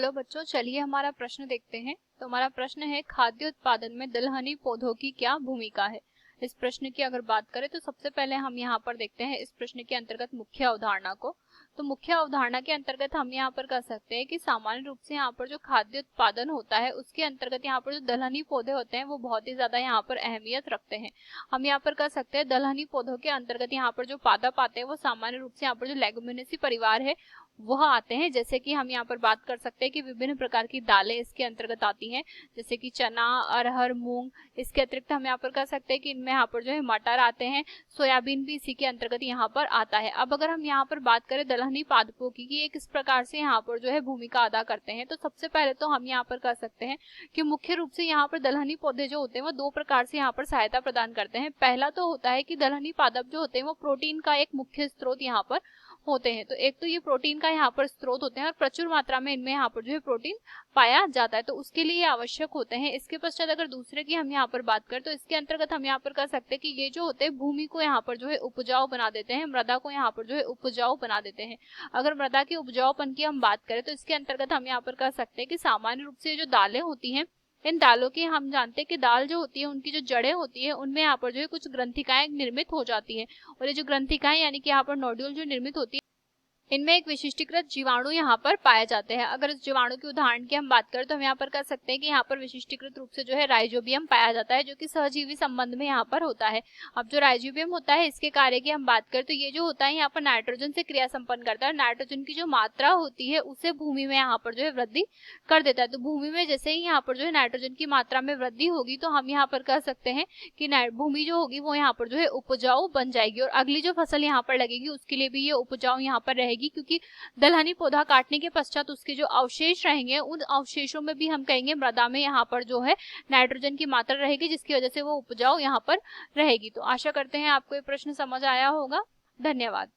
Hello बच्चों, चलिए हमारा प्रश्न देखते हैं। तो हमारा प्रश्न है, खाद्य उत्पादन में दलहनी पौधों की क्या भूमिका है। इस प्रश्न की अगर बात करें तो सबसे पहले हम यहाँ पर देखते हैं इस प्रश्न के अंतर्गत मुख्य अवधारणा को। तो मुख्य अवधारणा के अंतर्गत हम यहाँ पर कह सकते हैं कि सामान्य रूप से यहाँ पर जो खाद्य उत्पादन होता है उसके अंतर्गत यहाँ पर जो दलहनी पौधे होते हैं वो बहुत ही ज्यादा यहाँ पर अहमियत रखते हैं। हम यहाँ पर कह सकते हैं दलहनी पौधों के अंतर्गत यहाँ पर जो पादप आते हैं वो सामान्य रूप से यहाँ पर जो लेगुमिनेसी परिवार है वह आते हैं। जैसे कि हम यहाँ पर बात कर सकते हैं कि विभिन्न प्रकार की दालें इसके अंतर्गत आती हैं, जैसे कि चना, अरहर, मूंग। इसके अतिरिक्त हम यहाँ पर कह सकते हैं कि इनमें यहाँ पर जो है मटर आते हैं, सोयाबीन भी इसी के अंतर्गत यहाँ पर आता है। अब अगर हम यहाँ पर बात करें दलहनी पादपों की कि ये किस प्रकार से यहाँ पर जो है भूमिका अदा करते हैं, तो सबसे पहले तो हम यहाँ पर कह सकते हैं कि मुख्य रूप से यहाँ पर दलहनी पौधे जो होते हैं वो दो प्रकार से यहाँ पर सहायता प्रदान करते हैं। पहला तो होता है कि दलहनी पादप जो होते हैं वो प्रोटीन का एक मुख्य स्रोत यहाँ पर होते हैं। तो एक तो ये प्रोटीन का यहाँ पर स्रोत होते हैं और प्रचुर मात्रा में इनमें यहाँ पर जो है प्रोटीन पाया जाता है, तो उसके लिए आवश्यक होते हैं। इसके पश्चात अगर दूसरे की हम यहाँ पर बात करें तो इसके अंतर्गत हम यहाँ पर कह सकते हैं कि ये जो होते हैं भूमि को यहाँ पर जो है उपजाऊ बना देते हैं, मृदा को यहाँ पर जो है उपजाऊ बना देते हैं। अगर मृदा के उपजाऊपन की हम बात करें तो इसके अंतर्गत हम यहाँ पर कह सकते हैं कि सामान्य रूप से जो दालें होती हैं, इन दालों की हम जानते हैं कि दाल जो होती है उनकी जो जड़ें होती है उनमें यहाँ पर जो है कुछ ग्रंथिकाएं निर्मित हो जाती है, और ये जो ग्रंथिकाएं यानी कि यहाँ पर नोड्यूल जो निर्मित होती है इनमें एक विशिष्टीकृत जीवाणु यहाँ पर पाए जाते हैं। अगर इस जीवाणु के उदाहरण की हम बात करें तो हम यहाँ पर कह सकते हैं कि यहाँ पर विशिष्टीकृत रूप से जो है राइजोबियम पाया जाता है, जो कि सहजीवी संबंध में यहाँ पर होता है। अब जो राइजोबियम होता है इसके कार्य की हम बात करें तो ये जो होता है यहाँ पर नाइट्रोजन से क्रिया संपन्न करता है, नाइट्रोजन की जो मात्रा होती है उसे भूमि में यहाँ पर जो है वृद्धि कर देता है। तो भूमि में जैसे ही यहाँ पर जो है नाइट्रोजन की मात्रा में वृद्धि होगी तो हम यहाँ पर कह सकते हैं कि भूमि जो होगी वो यहाँ पर जो है उपजाऊ बन जाएगी, और अगली जो फसल यहाँ पर लगेगी उसके लिए भी ये उपजाऊ यहाँ पर रहेगी, क्योंकि दलहनी पौधा काटने के पश्चात उसके जो अवशेष रहेंगे उन अवशेषों में भी हम कहेंगे मृदा में यहाँ पर जो है नाइट्रोजन की मात्रा रहेगी, जिसकी वजह से वो उपजाऊ यहाँ पर रहेगी। तो आशा करते हैं आपको ये प्रश्न समझ आया होगा। धन्यवाद।